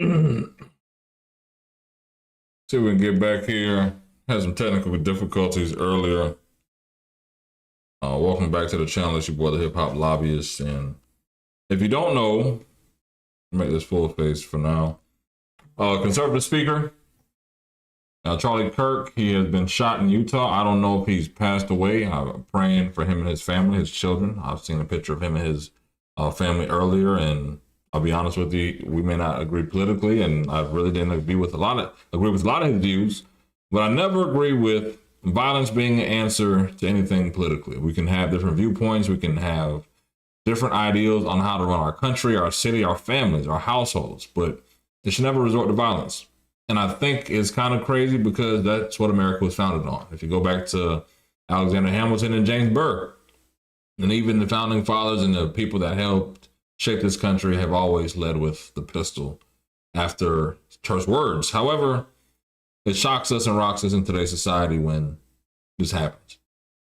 See if we can get back here. Had some technical difficulties earlier. Welcome back to the channel. It's your boy, the Hip Hop Lobbyist. And if you don't know, make this full face for now. Conservative speaker, Charlie Kirk, he has been shot in Utah. I don't know if he's passed away. I'm praying for him and his family, his children. I've seen a picture of him and his family earlier, and I'll be honest with you, we may not agree politically, and I really didn't agree with a lot of his views, but I never agree with violence being an answer to anything politically. We can have different viewpoints. We can have different ideals on how to run our country, our city, our families, our households, but it should never resort to violence. And I think it's kind of crazy because that's what America was founded on. If you go back to Alexander Hamilton and James Burr, and even the founding fathers and the people that helped shape this country have always led with the pistol after terse words. However, it shocks us and rocks us in today's society when this happens.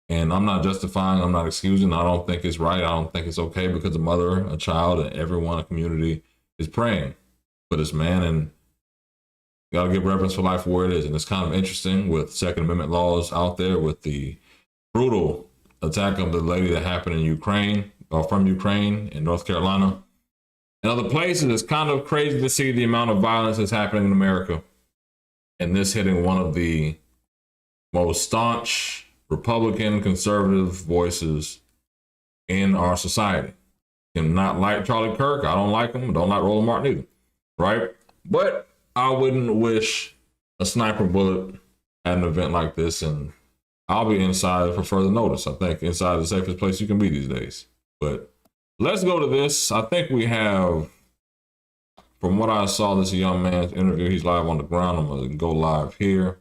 And I'm not justifying, I'm not excusing, I don't think it's right, I don't think it's okay, because a mother, a child, and everyone in the community is praying for this man, and you gotta give reverence for life for where it is. And it's kind of interesting with Second Amendment laws out there, with the brutal attack of the lady that happened in Ukraine, or from Ukraine in North Carolina and other places. It's kind of crazy to see the amount of violence that's happening in America, and this hitting one of the most staunch Republican conservative voices in our society. And not like Charlie Kirk, I don't like him, don't like Roland Martin either, right? But I wouldn't wish a sniper bullet at an event like this, and I'll be inside for further notice. I think inside is the safest place you can be these days. But let's go to this. I think we have, from what I saw, this young man's interview. He's live on the ground. I'm going to go live here.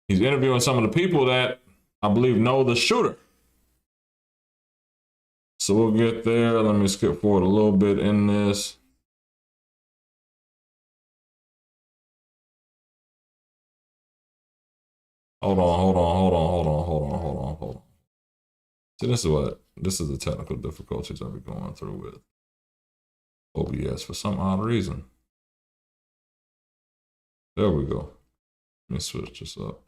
He's interviewing some of the people that I believe know the shooter. So we'll get there. Let me skip forward a little bit in this. Hold on. See, this is the technical difficulties I'll be going through with OBS for some odd reason. There we go. Let me switch this up.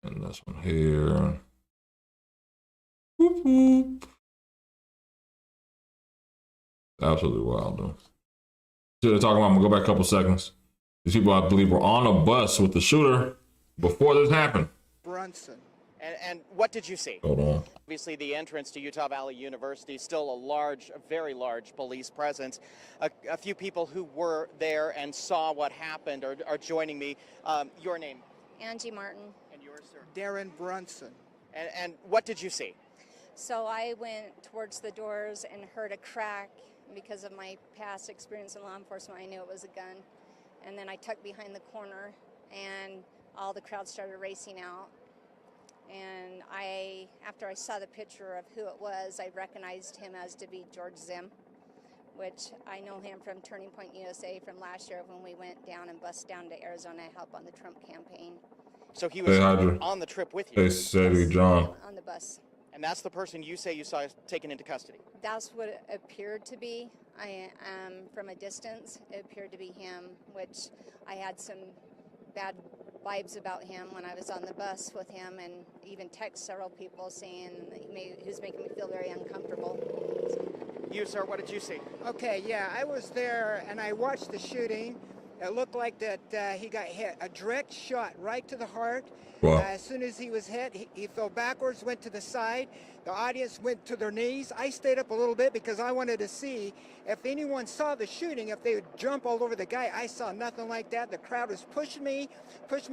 And this one here. Whoop, whoop. Absolutely wild, though. So they're talking about, I'm gonna go back a couple seconds. These people, I believe, were on a bus with the shooter before this happened. Brunson. And what did you see? Hold on. Obviously, the entrance to Utah Valley University, still a very large police presence. A few people who were there and saw what happened are joining me. Your name? Angie Martin. And yours, sir? Darren Brunson. And what did you see? So I went towards the doors and heard a crack. Because of my past experience in law enforcement, I knew it was a gun. And then I tucked behind the corner, and all the crowd started racing out. And after I saw the picture of who it was, I recognized him as to be George Zim, which I know him from Turning Point USA from last year when we went down and bussed down to Arizona to help on the Trump campaign. So he was on the trip with you? Hey, Sadie John. On the bus. And that's the person you say you saw taken into custody? That's what it appeared to be. From a distance, it appeared to be him, which I had some bad vibes about him when I was on the bus with him, and even text several people saying he was making me feel very uncomfortable. You, sir, what did you see? Okay, yeah, I was there and I watched the shooting. It looked like that he got hit. A direct shot right to the heart. Wow. As soon as he was hit, he fell backwards, went to the side. The audience went to their knees. I stayed up a little bit because I wanted to see if anyone saw the shooting, if they would jump all over the guy. I saw nothing like that. The crowd was pushing me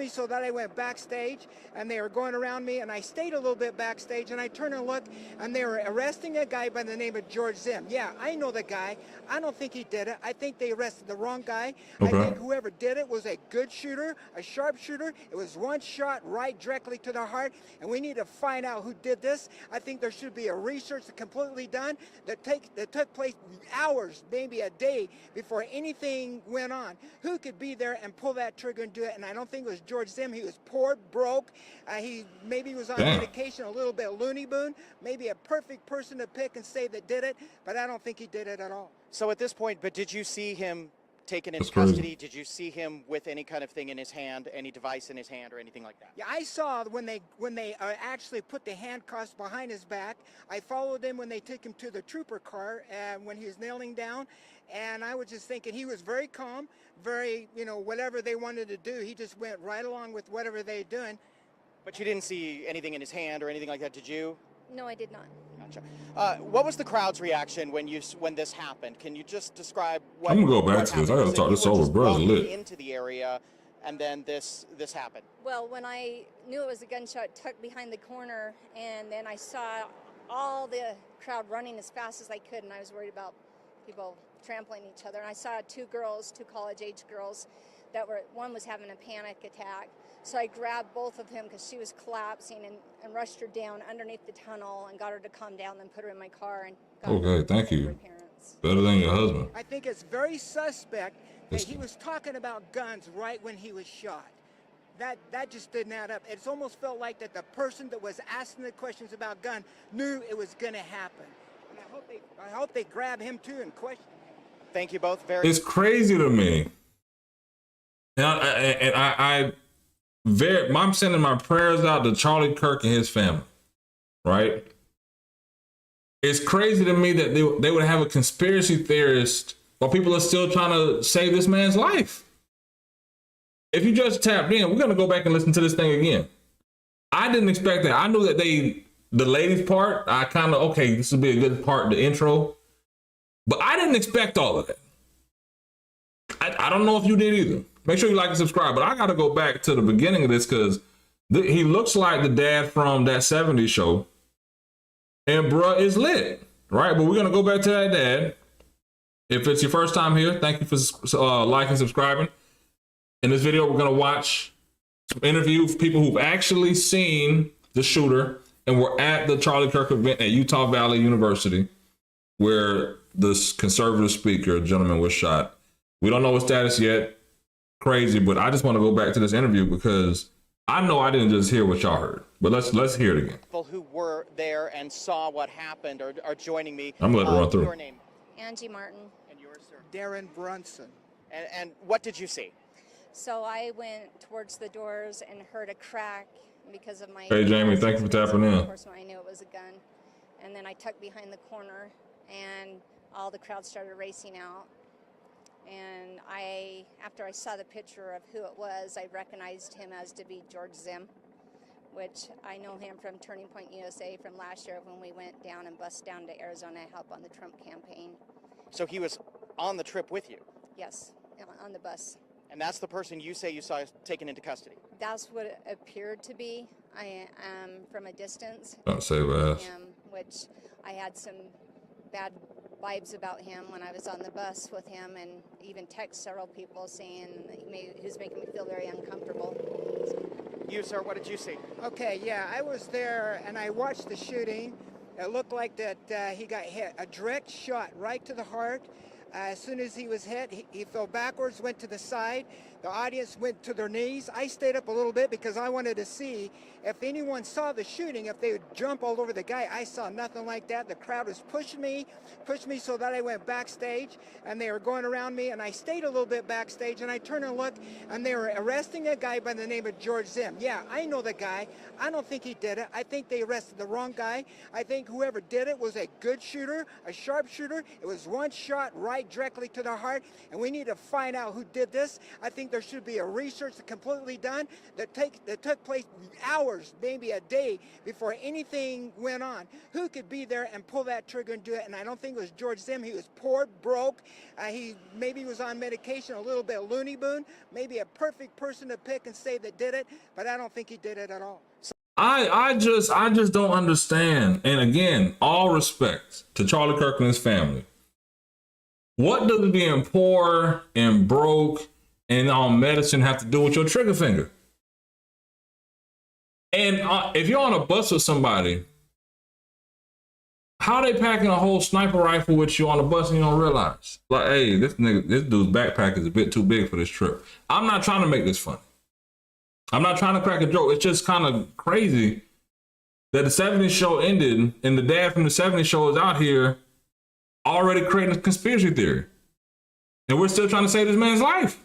so that I went backstage, and they were going around me, and I stayed a little bit backstage, and I turned and looked, and they were arresting a guy by the name of George Zim. Yeah, I know the guy. I don't think he did it. I think they arrested the wrong guy. Okay. I think think whoever did it was a good shooter, a sharpshooter. It was one shot right directly to the heart, and we need to find out who did this. I think there should be a research completely done that took place hours, maybe a day before anything went on. Who could be there and pull that trigger and do it? And I don't think it was George Zim. He was poor, broke. He maybe was on medication, a little bit loony boon. Maybe a perfect person to pick and say that did it, but I don't think he did it at all. So at this point, but did you see him taken into That's crazy. custody? Did you see him with any kind of thing in his hand, any device in his hand or anything like that? Yeah, I saw when they actually put the handcuffs behind his back. I followed him when they took him to the trooper car when he was kneeling down, and I was just thinking he was very calm, very, whatever they wanted to do, he just went right along with whatever they're doing. But you didn't see anything in his hand or anything like that, did you? No, I did not. Gotcha. What was the crowd's reaction when this happened? Can you just describe what I'm gonna go back what to this. I happened? gotta talk You this were over. just Bro's walking lit. into the area, and then this happened. Well, when I knew it was a gunshot tucked behind the corner, and then I saw all the crowd running as fast as I could, and I was worried about people trampling each other. And I saw two college-age girls, one was having a panic attack. So I grabbed both of them because she was collapsing and rushed her down underneath the tunnel and got her to calm down, then put her in my car and got her Thank to you. her parents. Better than your husband. I think it's very suspect that he was talking about guns right when he was shot. That just didn't add up. It's almost felt like that the person that was asking the questions about gun knew it was going to happen. And I hope they grab him too and question him. Thank you both very It's crazy to me. I'm sending my prayers out to Charlie Kirk and his family, right? It's crazy to me that they would have a conspiracy theorist while people are still trying to save this man's life. If you just tapped in, we're going to go back and listen to this thing again. I didn't expect that. I knew that the ladies part, I kind of, okay, this would be a good part, the intro. But I didn't expect all of that. I don't know if you did either. Make sure you like and subscribe. But I got to go back to the beginning of this because he looks like the dad from that 70s show. And bruh is lit, right? But we're going to go back to that dad. If it's your first time here, thank you for liking and subscribing. In this video, we're going to watch some interviews with people who've actually seen the shooter and were at the Charlie Kirk event at Utah Valley University where this conservative speaker, gentleman, was shot. We don't know his status yet. Crazy, but I just want to go back to this interview because I know I didn't just hear what y'all heard, but let's hear it again. people who were there and saw what happened are joining me. I'm gonna let it run through. Your name Angie Martin. and yours, sir. Darren Brunson. And what did you see? So I went towards the doors and heard a crack because of my... Hey, Jamie, thank you for tapping in. Of course, I knew it was a gun. And then I tucked behind the corner, and all the crowd started racing out. And after I saw the picture of who it was, I recognized him as to be George Zim, which I know him from Turning Point USA from last year when we went down and bussed down to Arizona to help on the Trump campaign. So he was on the trip with you? Yes, on the bus. And that's the person you say you saw taken into custody? That's what it appeared to be. I from a distance. Don't save ass. Which I had some bad vibes about him when I was on the bus with him, and even text several people saying he was making me feel very uncomfortable. You, sir, what did you see? Okay, yeah, I was there and I watched the shooting. It looked like that he got hit, a direct shot right to the heart. As soon as he was hit, he fell backwards, went to the side. The audience went to their knees. I stayed up a little bit because I wanted to see if anyone saw the shooting, if they would jump all over the guy. I saw nothing like that. The crowd was pushing me so that I went backstage, and they were going around me, and I stayed a little bit backstage, and I turned and looked, and they were arresting a guy by the name of George Zim. Yeah, I know the guy. I don't think he did it. I think they arrested the wrong guy. I think whoever did it was a good shooter, a sharpshooter. It was one shot right directly to the heart, and we need to find out who did this. I think there should be a research completely done that took place hours, maybe a day before anything went on. Who could be there and pull that trigger and do it? And I don't think it was George Zim. He was poor, broke. He maybe was on medication, a little bit loony boon. Maybe a perfect person to pick and say that did it, but I don't think he did it at all. I just don't understand. And again, all respect to Charlie Kirk and his family. What does being poor and broke and medicine have to do with your trigger finger. And if you're on a bus with somebody, how they packing a whole sniper rifle with you on the bus and you don't realize? Like, hey, this dude's backpack is a bit too big for this trip. I'm not trying to make this funny. I'm not trying to crack a joke. It's just kind of crazy that the 70s show ended and the dad from the 70s show is out here already creating a conspiracy theory. And we're still trying to save this man's life.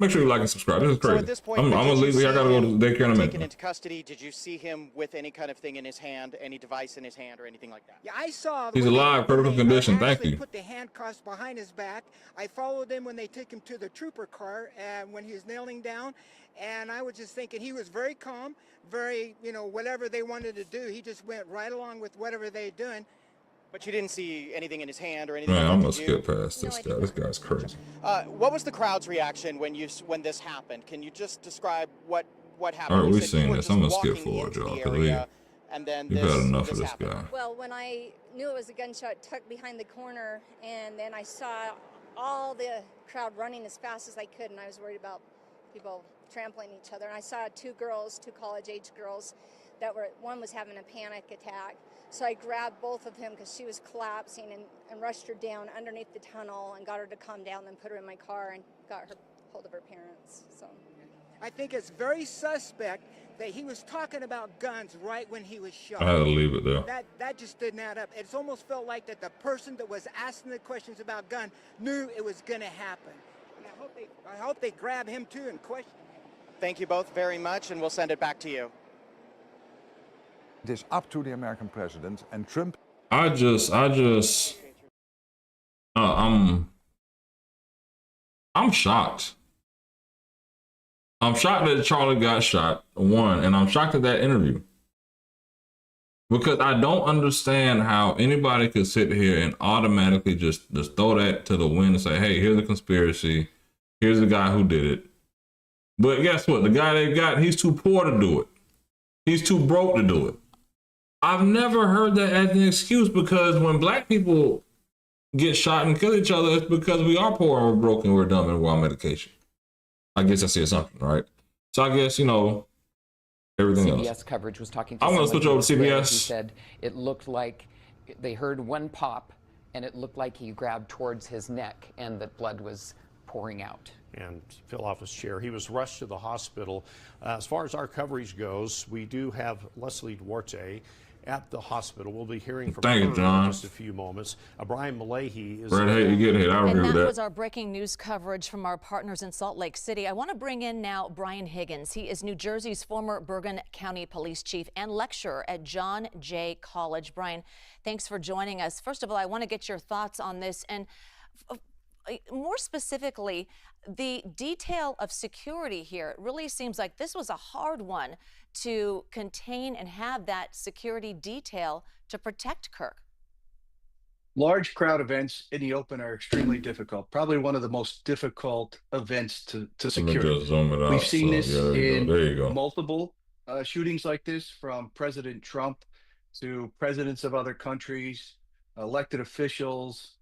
Make sure you like and subscribe. This is crazy. So at this point, I'm gonna leave here. I gotta go to daycare in a minute. Taken into custody. Did you see him with any kind of thing in his hand, any device in his hand, or anything like that? Yeah, I saw. He's alive, critical condition. Thank actually you. Put the handcuffs behind his back. I followed him when they took him to the trooper car, and when he was kneeling down, and I was just thinking he was very calm, very, whatever they wanted to do, he just went right along with whatever they're doing. But you didn't see anything in his hand or anything. Man, like I'm that, gonna did you? skip past this guy. This guy's crazy. What was the crowd's reaction when this happened? Can you just describe what happened? All right, You we've said you seen were this. just I'm gonna skip walking forward, into y'all, the 'cause area, and then You've had enough of this this happened. guy. Well, when I knew it was a gunshot tucked behind the corner, and then I saw all the crowd running as fast as I could, and I was worried about people trampling each other. And I saw two college-age girls, one was having a panic attack. So I grabbed both of them because she was collapsing and rushed her down underneath the tunnel and got her to calm down, then put her in my car and got her hold of her parents. So I think it's very suspect that he was talking about guns right when he was shot. I had to leave it there. That just didn't add up. It's almost felt like that the person that was asking the questions about gun knew it was going to happen. And I hope they grab him too and question him. Thank you both very much, and we'll send it back to you. It is up to the American president and Trump. I'm shocked. I'm shocked that Charlie got shot, one, and I'm shocked at that interview. Because I don't understand how anybody could sit here and automatically just throw that to the wind and say, hey, here's a conspiracy. Here's the guy who did it. But guess what? The guy they got, he's too poor to do it. He's too broke to do it. I've never heard that as an excuse, because when black people get shot and kill each other, it's because we are poor and we're broke and we're dumb and we're on medication. I guess I see something, right? So I guess, everything CBS else. coverage was talking to I'm going to someone switch over to who CBS. said it looked like they heard one pop and it looked like he grabbed towards his neck and that blood was pouring out. And fell off his chair. He was rushed to the hospital. As far as our coverage goes, we do have Leslie Duarte at the hospital. We'll be hearing from her in just a few moments. Brian Malahy is... Brad, hey, you get hit. I agree with that. That was our breaking news coverage from our partners in Salt Lake City. I want to bring in now Brian Higgins. He is New Jersey's former Bergen County Police Chief and lecturer at John Jay College. Brian, thanks for joining us. First of all, I want to get your thoughts on this, and more specifically, the detail of security here. It really seems like this was a hard one to contain and have that security detail to protect Kirk. Large crowd events in the open are extremely difficult. Probably one of the most difficult events to secure. We've seen this in multiple shootings like this, from President Trump to presidents of other countries, elected officials,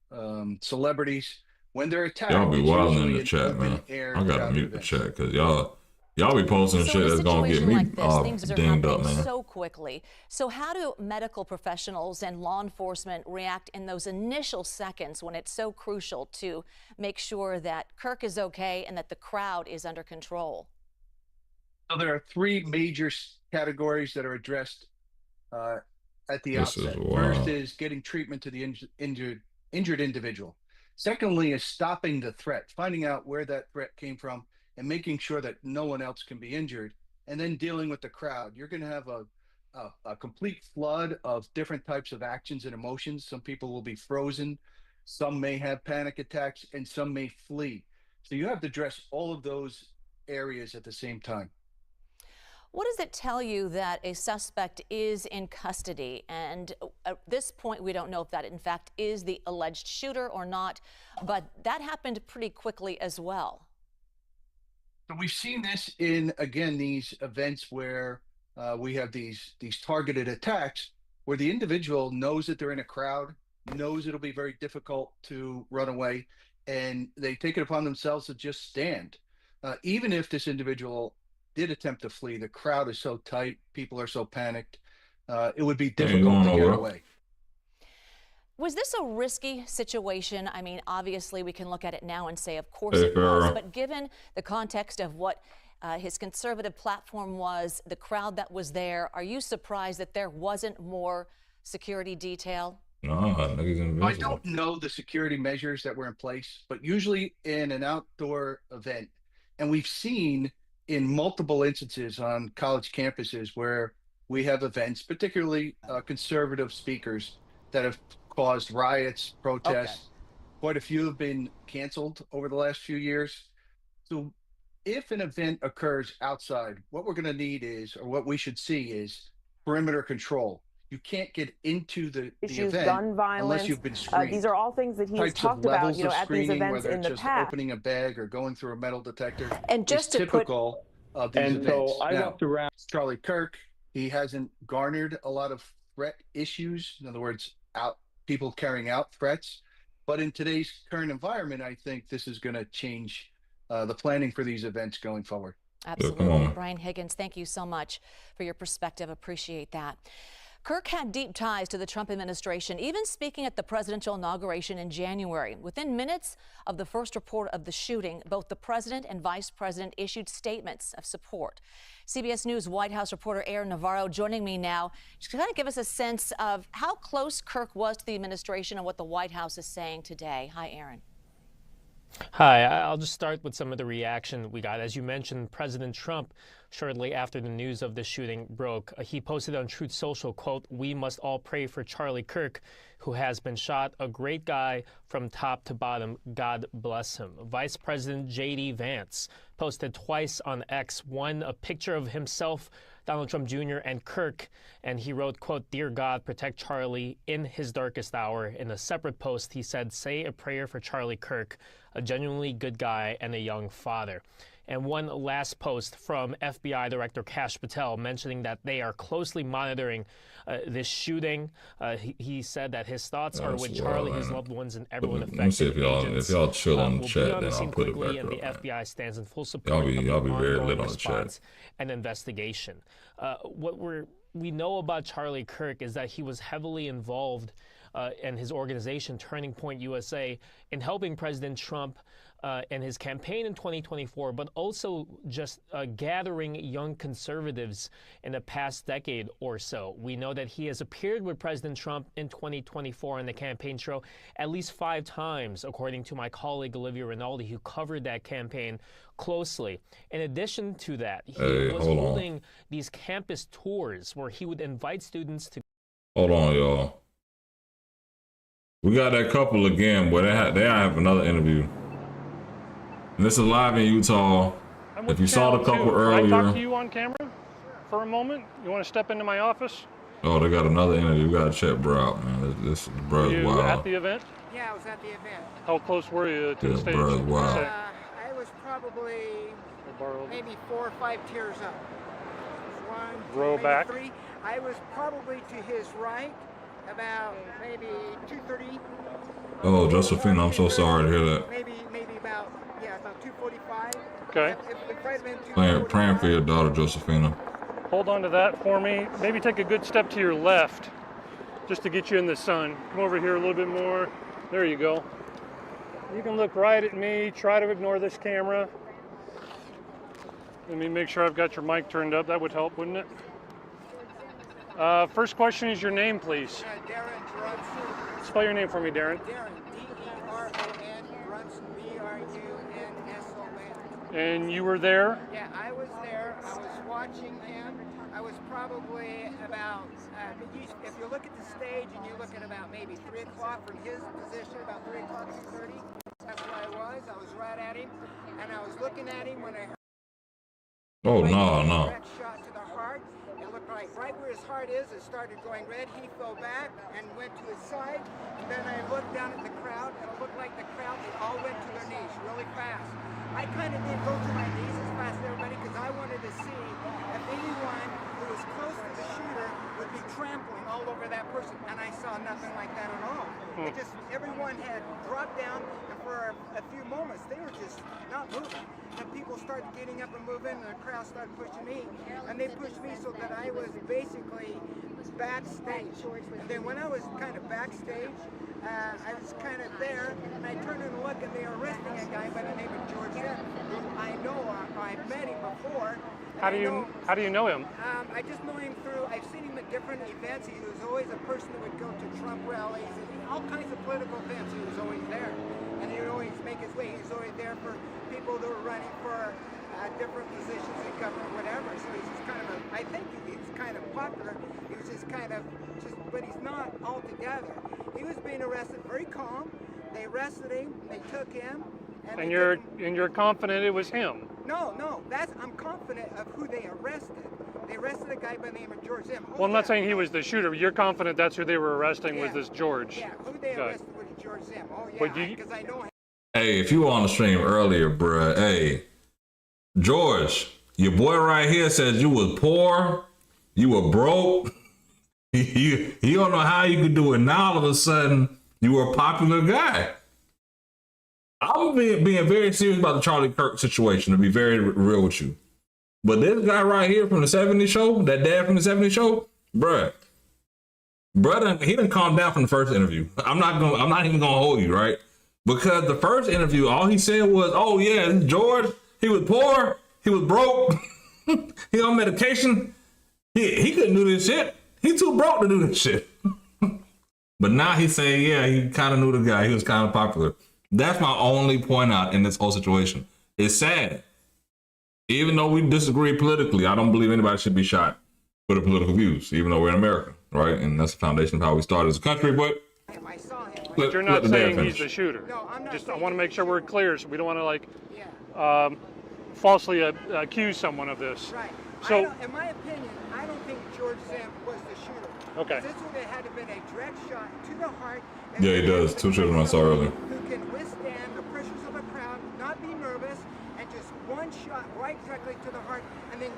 celebrities. When they're attacked, y'all be wilding in the chat, man. I gotta mute the chat because y'all be posting shit that's gonna get me things are dinged up, happening man. so quickly. So how do medical professionals and law enforcement react in those initial seconds when it's so crucial to make sure that Kirk is okay and that the crowd is under control? So there are three major categories that are addressed at the outset. First is getting treatment to the injured individual. Secondly is stopping the threat, finding out where that threat came from and making sure that no one else can be injured, and then dealing with the crowd. You're going to have a complete flood of different types of actions and emotions. Some people will be frozen, some may have panic attacks, and some may flee. So you have to address all of those areas at the same time. What does it tell you that a suspect is in custody? And at this point, we don't know if that in fact is the alleged shooter or not, but that happened pretty quickly as well. So we've seen this in, again, these events where we have these targeted attacks where the individual knows that they're in a crowd, knows it'll be very difficult to run away, and they take it upon themselves to just stand. Even if this individual did attempt to flee, the crowd is so tight, people are so panicked, it would be difficult to get away. Was this a risky situation? I mean, obviously we can look at it now and say, of course it was, but given the context of what his conservative platform was, the crowd that was there, are you surprised that there wasn't more security detail? No, I don't know the security measures that were in place, but usually in an outdoor event, and we've seen in multiple instances on college campuses where we have events, particularly conservative speakers, that have caused riots, protests. Quite a few have been canceled over the last few years. So if an event occurs outside, what we're going to need is, or what we should see is, perimeter control. You can't get into the event gun violence, unless you've been screened. These are all things that he's talked about, you know, at these events in the past. Whether it's just opening a bag or going through a metal detector. And just to typical of these events. So I walked around. Charlie Kirk, he hasn't garnered a lot of threat issues. In other words, people carrying out threats. But in today's current environment, I think this is going to change the planning for these events going forward. Absolutely. Brian Higgins, thank you so much for your perspective. Appreciate that. Kirk had deep ties to the Trump administration, even speaking at the presidential inauguration in January. Within minutes of the first report of the shooting, both the president and vice president issued statements of support. CBS News White House reporter Aaron Navarro joining me now. Just kind of give us a sense of how close Kirk was to the administration and what the White House is saying today. Hi, Aaron. Hi, I'll just start with some of the reaction we got. As you mentioned, President Trump, shortly after the news of the shooting broke, he posted on Truth Social, quote, "We must all pray for Charlie Kirk, who has been shot. A great guy from top to bottom. God bless him." Vice President J.D. Vance posted twice on X, one a picture of himself, Donald Trump Jr. and Kirk, and he wrote, quote, "Dear God, protect Charlie in his darkest hour." In a separate post, he said, "Say a prayer for Charlie Kirk, a genuinely good guy and a young father." And one last post from FBI Director Kash Patel mentioning that they are closely monitoring this shooting. He said that his thoughts are with Charlie, his loved ones, and everyone affected. Let me see if y'all chill on the chat, then I'll put it back and up. the FBI stands in full support Y'all be very lit on the response chat. and investigation. What we know about Charlie Kirk is that he was heavily involved and his organization, Turning Point USA, in helping President Trump and his campaign in 2024, but also just gathering young conservatives in the past decade or so. We know that he has appeared with President Trump in 2024 on the campaign trail at least 5 times, according to my colleague Olivia Rinaldi, who covered that campaign closely. In addition to that, he was holding these campus tours where he would invite students to... Hold on, y'all. We got that couple again, but they have another interview. And this is live in Utah. If you saw the couple earlier. Can I talk to you on camera for a moment? You want to step into my office? Oh, they got another interview. We got to check bro out, man. This bro is wild. Were you at the event? Yeah, I was at the event. How close were you to the stage? Bro is wild. I was probably maybe 4 or 5 tiers up. 1, 2, row maybe back. 3. I was probably to his right, about maybe 230. Oh, Josephine, I'm so sorry to hear that. Maybe about 245. Okay. Praying for your daughter, Josephina. Hold on to that for me. Maybe take a good step to your left, just to get you in the sun. Come over here a little bit more. There you go. You can look right at me. Try to ignore this camera. Let me make sure I've got your mic turned up. That would help, wouldn't it? First question is your name, please. Darren Brunson. Spell your name for me, Darren. Darren, D-E-R-O-N, Brunson, B-R-U-N-S-O-N. And you were there? Yeah, I was there. I was watching him. I was probably about, if you look at the stage and you look at about maybe 3 o'clock from his position, about 3 o'clock, 2:30, that's where I was. I was right at him. And I was looking at him when I heard direct shot to the heart. It looked like right where his heart is, it started going red. He fell back and went to his side. And then I looked down at the crowd, and it looked like the crowd, they all went to their knees really fast. I kind of didn't go to my knees as fast as everybody because I wanted to see if anyone who was close to the shooter would be trampling all over that person, and I saw nothing like that at all. It just, everyone had dropped down, and for a few moments, they were just not moving. And people started getting up and moving, and the crowd started pushing me, and they pushed me so that I was basically backstage. And then when I was kind of backstage, I was kind of there, and I turned and looked, and they were arresting a guy by the name of George M, who I know, I've met him before. How do you know him? I just know him through, I've seen him at different events. He was always a person that would go to Trump rallies and all kinds of political events. He was always there, and he would always make his way. He was always there for people that were running for different positions in government, whatever. So he's just kind of I think he's kind of popular. He was just kind of, but he's not altogether. He was being arrested very calm. They arrested him, they took him. And you're confident it was him? No, I'm confident of who they arrested. They arrested a guy by the name of George M. Well, I'm not saying he was the shooter. You're confident that's who they were arresting was this George? Yeah, who they arrested was George M. Oh, yeah, because I know him. Hey, if you were on the stream earlier, bruh, hey, George, your boy right here says you was poor, you were broke. You don't know how you could do it. Now all of a sudden, you were a popular guy. I'm being very serious about the Charlie Kirk situation, to be very real with you. But this guy right here from the 70s show, that dad from the 70s show, bruh, he done calmed down from the first interview. I'm not even gonna hold you, right? Because the first interview, all he said was, "Oh yeah, George, he was poor, he was broke, he on medication, he couldn't do this shit. He too broke to do this shit." But now he's saying, yeah, he kind of knew the guy. He was kind of popular. That's my only point out in this whole situation. It's sad. Even though we disagree politically, I don't believe anybody should be shot for their political views, even though we're in America, right? And that's the foundation of how we started as a country. But you're not saying he's the shooter. No, I'm not. I want to make sure we're clear, so we don't want to falsely accuse someone of this. Right. So, in my opinion, I don't think George M was the shooter. Okay. This would have had to been a direct shot to the heart. Yeah, he does. 2 children I saw earlier. Who can withstand the pressures of a crowd, not be nervous, and just one shot right directly to the heart, and then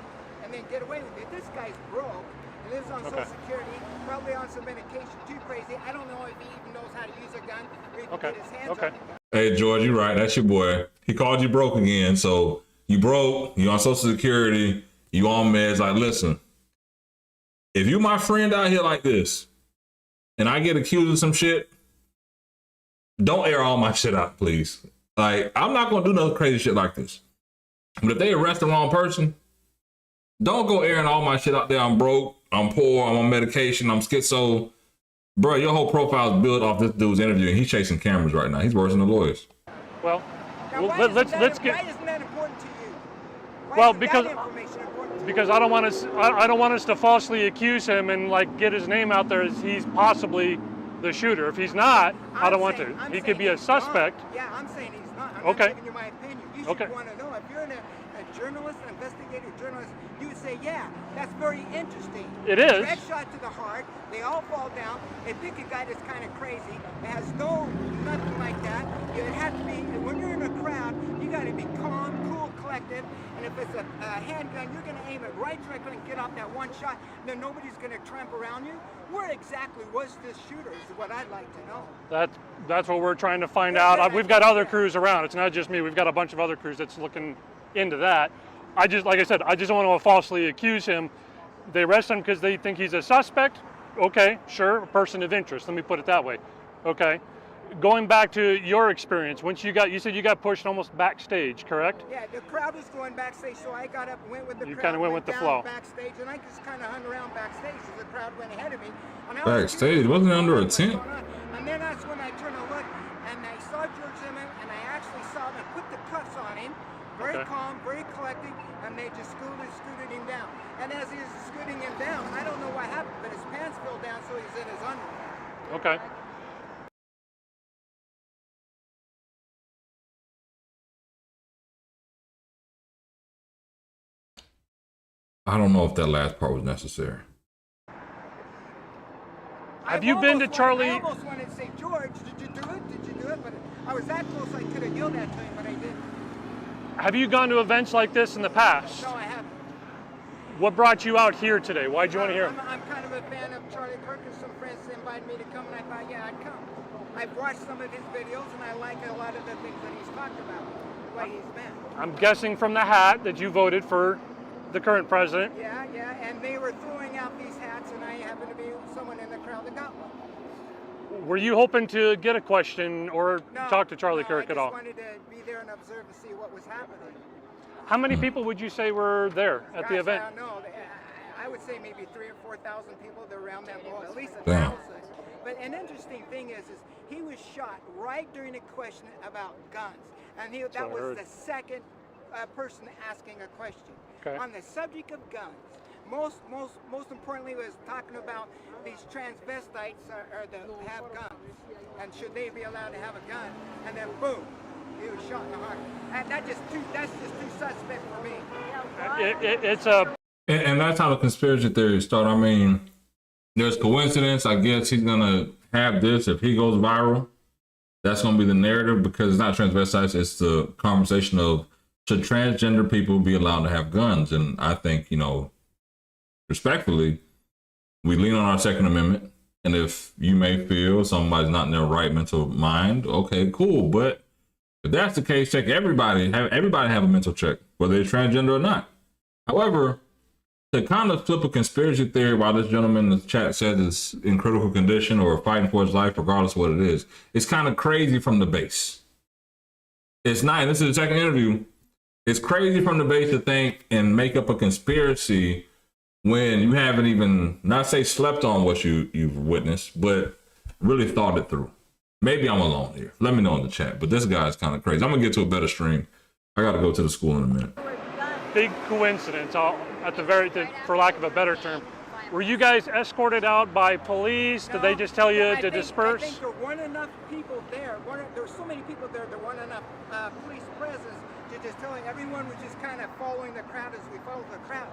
get away with it. This guy's broke. He lives on Social Security, probably on some medication, too crazy. I don't know if he even knows how to use a gun or he can get his hands on it. Hey, George, you're right. That's your boy. He called you broke again. So you broke, you on Social Security, you on meds. Like, listen, if you my friend out here like this, and I get accused of some shit, don't air all my shit out, please. Like, I'm not going to do no crazy shit like this. But if they arrest the wrong person, don't go airing all my shit out there. I'm broke, I'm poor, I'm on medication, I'm schizo. Bro, your whole profile is built off this dude's interview, and he's chasing cameras right now. He's worse than the lawyers. Well, let's get. Why isn't that important to you? Well, because I don't want us to falsely accuse him and like get his name out there as he's possibly the shooter. If he's not, I don't want to. He could be a suspect. Yeah, I'm saying he's not. I'm not giving you my opinion. You should want to know. If you're a journalist, an investigative journalist, you would say, yeah, that's very interesting. It is. Direct shot to the heart. They all fall down. They pick a guy that's kind of crazy. It has nothing like that. It has to be, when you're in a crowd, you got to be calm, cool, collected. And if it's a handgun, you're going to aim it right directly and get off that one shot. And then nobody's going to tramp around you. Where exactly was this shooter is what I'd like to know. That's what we're trying to find out. We've got other crews around. It's not just me. We've got a bunch of other crews that's looking into that. Like I said, I just don't want to falsely accuse him. They arrest him because they think he's a suspect. Okay, sure, a person of interest. Let me put it that way. Okay. Going back to your experience, you said you got pushed almost backstage, correct? Yeah, the crowd was going backstage, so I got up and went with the crowd. You kind of went with the flow. Backstage, and I just kind of hung around backstage as the crowd went ahead of me. Backstage? Wasn't it under a tent? And then that's when I turned to look, and I saw George Zimmerman, and I actually saw them put the cuffs on him. Very calm, very collected, and they just scooted him down. And as he was scooting him down, I don't know what happened, but his pants fell down, so he's in his underwear. Okay. I don't know if that last part was necessary. Have you been to Charlie? I almost wanted to say, George, did you do it? Did you do it? But I was that close I could have yelled at him, but I didn't. Have you gone to events like this in the past? No, I haven't. What brought you out here today? Why'd you want to hear him? I'm kind of a fan of Charlie Kirk, and some friends invited me to come, and I thought, yeah, I'd come. I've watched some of his videos, and I like a lot of the things that he's talked about, what he's meant. I'm guessing from the hat that you voted for the current president. Yeah, and they were throwing out these hats, and I happened to be someone in the crowd that got one. Were you hoping to get a question or talk to Charlie Kirk at all? I just wanted to be there and observe to see what was happening. How many people would you say were there at the event? I don't know. I would say maybe 3,000 or 4,000 people that were around that ball, at least 1,000. But an interesting thing is he was shot right during a question about guns, and that was the second person asking a question on the subject of guns. Most importantly, was talking about these transvestites that have guns, and should they be allowed to have a gun? And then boom, he was shot in the heart. And that's just too suspect for me. And that's how the conspiracy theories start. I mean, there's coincidence. I guess he's gonna have this if he goes viral. That's gonna be the narrative, because it's not transvestites. It's the conversation of, should transgender people be allowed to have guns? And I think, you know, respectfully, we lean on our Second Amendment. And if you may feel somebody's not in their right mental mind, okay, cool. But if that's the case, check everybody have a mental check, whether they're transgender or not. However, to kind of flip a conspiracy theory while this gentleman in the chat said is in critical condition or fighting for his life, regardless of what it is, it's kind of crazy from the base. It's not, and this is the second interview. It's crazy from the base to think and make up a conspiracy when you haven't even, not say slept on what you've witnessed, but really thought it through. Maybe I'm alone here. Let me know in the chat. But this guy's kind of crazy. I'm going to get to a better stream. I got to go to the school in a minute. Big coincidence, for lack of a better term. Were you guys escorted out by police? Did they just tell you to disperse? I think there weren't enough people there. There were so many people there weren't enough police presence to just tell everyone was just kind of following the crowd as we followed the crowd.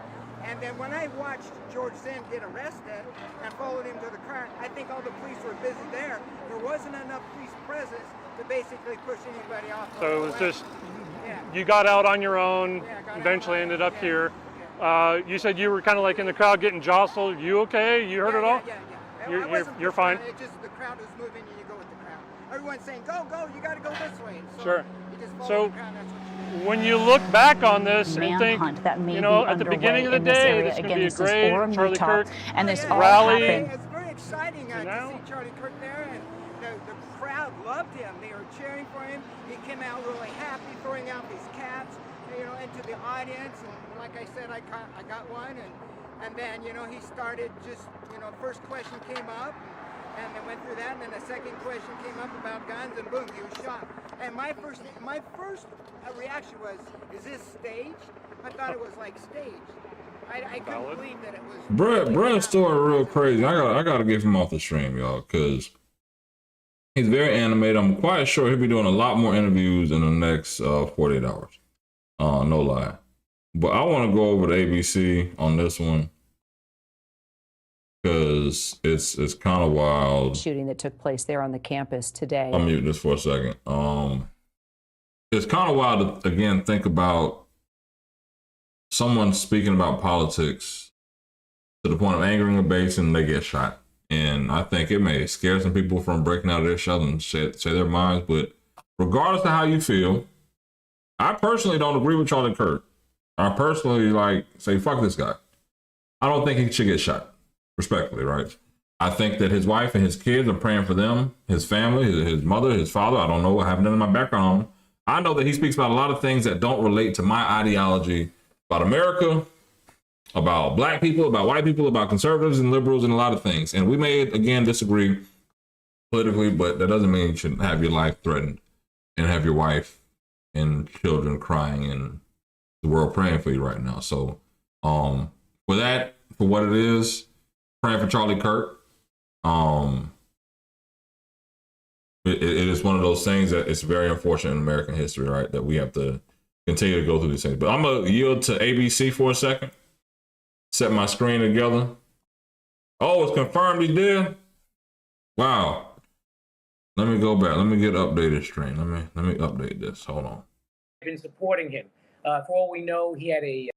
And then when I watched George Zinn get arrested and followed him to the car, I think all the police were busy there. There wasn't enough police presence to basically push anybody off. So it was just, you got out on your own, eventually ended up here. You said you were kind of like in the crowd getting jostled. You okay? You heard it all? Yeah. You're fine? It's just the crowd was moving and you go with the crowd. Everyone's saying, go, you got to go this way. So sure. You just so the crowd, that's what you do. When you look back on this and think, you know, at the beginning of the day, this is going to be a great Charlie Kirk rally. It's very exciting to see Charlie Kirk there, and the crowd loved him. They were cheering for him. He came out really happy, throwing out these caps, you know, into the audience. And like I said, I got one, and then, you know, he started just, you know, first question came up, and they went through that, and then the second question came up about guns, and boom, he was shot. And my first reaction was, is this staged? I thought it was like staged. I couldn't believe that it was. Brad's story real crazy. I gotta get him off the stream, y'all, because he's very animated. I'm quite sure he'll be doing a lot more interviews in the next 48 hours. No lie. But I want to go over to ABC on this one, because it's kind of wild. Shooting that took place there on the campus today. I'll mute this for a second. It's kind of wild to, again, think about someone speaking about politics to the point of angering a base and they get shot. And I think it may scare some people from breaking out of their shell and say their minds. But regardless of how you feel, I personally don't agree with Charlie Kirk. I personally say, fuck this guy. I don't think he should get shot, respectfully, right? I think that his wife and his kids are praying for them, his family, his mother, his father. I don't know what happened in my background. I know that he speaks about a lot of things that don't relate to my ideology about America, about black people, about white people, about conservatives and liberals, and a lot of things. And we may, again, disagree politically, but that doesn't mean you shouldn't have your life threatened and have your wife and children crying and the world praying for you right now. So for what it is, praying for Charlie Kirk. It is one of those things that it's very unfortunate in American history, right? That we have to continue to go through these things. But I'm going to yield to ABC for a second. Set my screen together. Oh, it's confirmed he did? Wow. Let me go back. Let me get updated screen. Let me update this. Hold on. Been supporting him. For all we know, he had a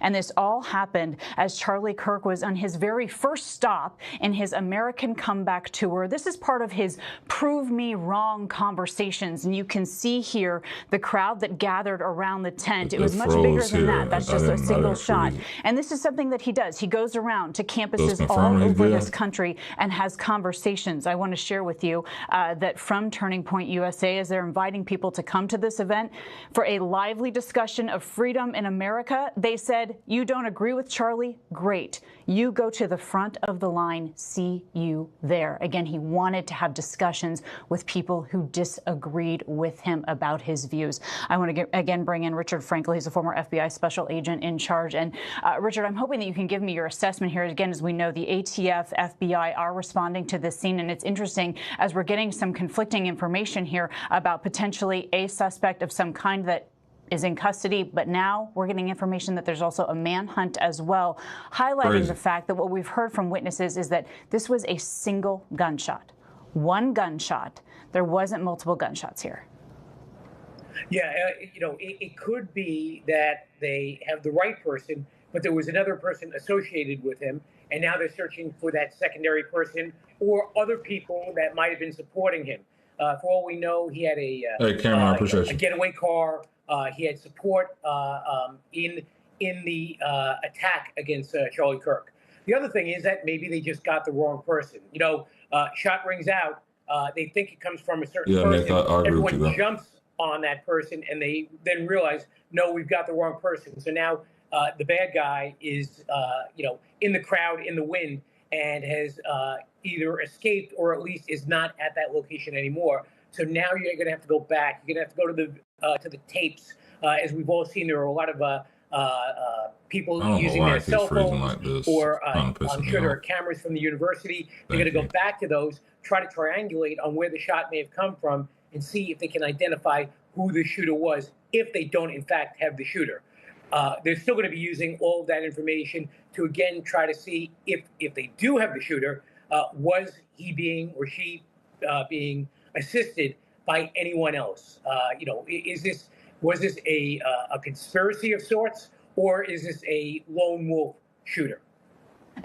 And this all happened as Charlie Kirk was on his very first stop in his American Comeback Tour. This is part of his Prove Me Wrong conversations. And you can see here the crowd that gathered around the tent. It was much bigger than that. That's just a single shot. And this is something that he does. He goes around to campuses all over this country and has conversations. I want to share with you that from Turning Point USA, as they're inviting people to come to this event for a lively discussion of freedom in America, they said, you don't agree with Charlie? Great. You go to the front of the line. See you there. Again, he wanted to have discussions with people who disagreed with him about his views. I want to again bring in Richard Frankel. He's a former FBI special agent in charge. And Richard, I'm hoping that you can give me your assessment here. Again, as we know, the ATF, FBI are responding to this scene. And it's interesting as we're getting some conflicting information here about potentially a suspect of some kind that is in custody, but now we're getting information that there's also a manhunt as well, highlighting the fact that what we've heard from witnesses is that this was a single gunshot. One gunshot. There wasn't multiple gunshots here. Yeah, it could be that they have the right person, but there was another person associated with him, and now they're searching for that secondary person or other people that might have been supporting him. For all we know, he had a getaway car. He had support in the attack against Charlie Kirk. The other thing is that maybe they just got the wrong person. Shot rings out. They think it comes from a certain person. Everyone jumps on that person, and they then realize, no, we've got the wrong person. So now the bad guy is, in the crowd, in the wind, and has either escaped or at least is not at that location anymore. So now you're going to have to go back. You're going to have to go to the tapes. As we've all seen, there are a lot of people using their cell phones or I'm sure there are cameras from the university. They're going to go back to those, try to triangulate on where the shot may have come from and see if they can identify who the shooter was, if they don't, in fact, have the shooter. They're still going to be using all of that information to, again, try to see if they do have the shooter, was he being or she being assisted by anyone else? Was this a conspiracy of sorts, or is this a lone wolf shooter?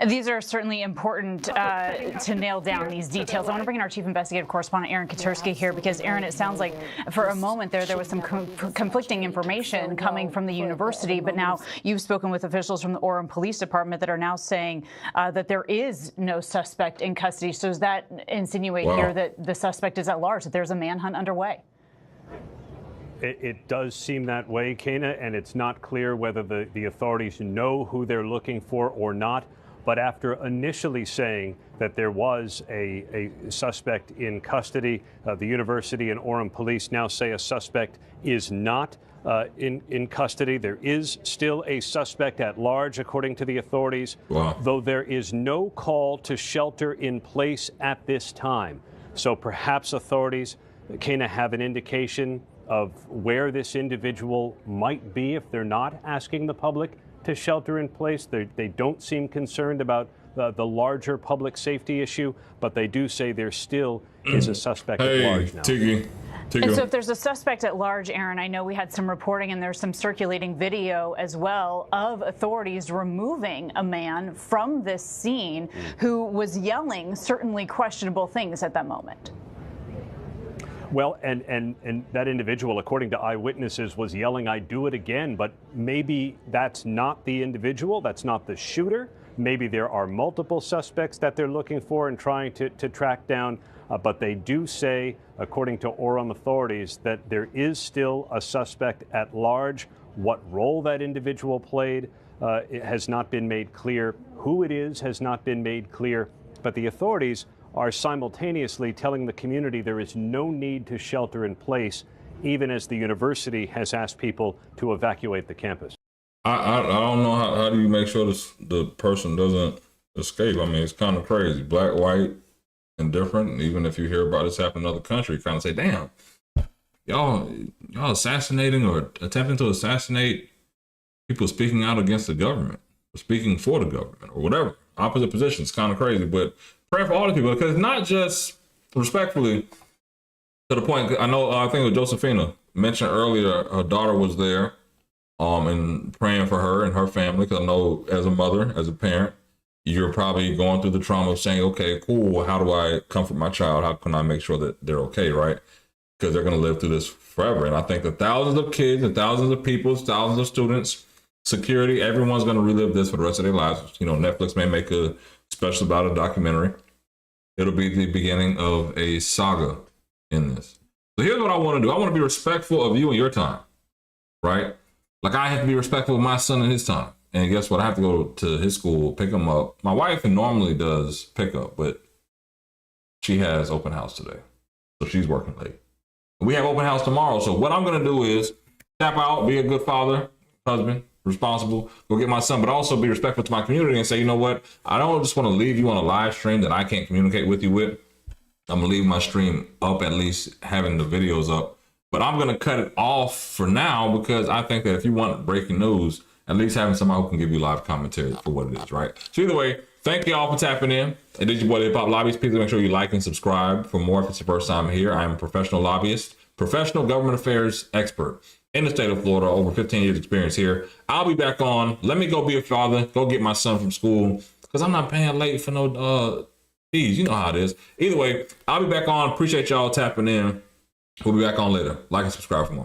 These are certainly important to nail down these details. I want to bring in our chief investigative correspondent, Aaron Katersky, here, because, Aaron, it sounds like for a moment there was some conflicting information coming from the university, but now you've spoken with officials from the Orem Police Department that are now saying that there is no suspect in custody. So does that insinuate here that the suspect is at large, that there's a manhunt underway? It does seem that way, Kana, and it's not clear whether the authorities know who they're looking for or not. But after initially saying that there was a suspect in custody, the university and Orem police now say a suspect is not in custody. There is still a suspect at large, according to the authorities, though there is no call to shelter in place at this time. So perhaps authorities can have an indication of where this individual might be if they're not asking the public to shelter in place. They don't seem concerned about the larger public safety issue, but they do say there still is a suspect at large now. And so if there's a suspect at large, Aaron, I know we had some reporting and there's some circulating video as well of authorities removing a man from this scene who was yelling certainly questionable things at that moment. Well, and that individual, according to eyewitnesses, was yelling, "I do it again," but maybe that's not the individual, that's not the shooter. Maybe there are multiple suspects that they're looking for and trying to track down, but they do say, according to Orem authorities, that there is still a suspect at large. What role that individual played it has not been made clear. Who it is has not been made clear, but the authorities are simultaneously telling the community there is no need to shelter in place, even as the university has asked people to evacuate the campus. I don't know how do you make sure the person doesn't escape. I mean, it's kind of crazy. Black, white, indifferent. Even if you hear about this happen in another country, kind of say, damn, y'all assassinating or attempting to assassinate people speaking out against the government, or speaking for the government, or whatever. Opposite positions, kind of crazy. But pray for all the people, because not just respectfully to the point. I know, I think it was Josephina mentioned earlier, her daughter was there. and praying for her and her family. Because I know as a mother, as a parent, you're probably going through the trauma of saying, okay, cool, how do I comfort my child? How can I make sure that they're okay, right? Because they're going to live through this forever. And I think that thousands of kids and thousands of people, thousands of students, security, everyone's going to relive this for the rest of their lives. You know, Netflix may make a special about a documentary. It'll be the beginning of a saga in this. So here's what I want to do. I want to be respectful of you and your time, right? Like I have to be respectful of my son and his time. And guess what? I have to go to his school, pick him up. My wife normally does pickup, but she has open house today. So she's working late. We have open house tomorrow. So what I'm going to do is tap out, be a good father, husband, responsible, go get my son, but also be respectful to my community and say, you know what? I don't just want to leave you on a live stream that I can't communicate with you with. I'm going to leave my stream up, at least having the videos up. But I'm going to cut it off for now because I think that if you want breaking news, at least having somebody who can give you live commentary for what it is, right? So either way, thank you all for tapping in. It is your boy, the Hip Hop Lobbyist. Please make sure you like and subscribe for more if it's your first time here. I am a professional lobbyist, professional government affairs expert in the state of Florida, over 15 years experience here. I'll be back on. Let me go be a father, go get my son from school because I'm not paying late for no fees. You know how it is. Either way, I'll be back on. Appreciate y'all tapping in. We'll be back on later. Like and subscribe for more.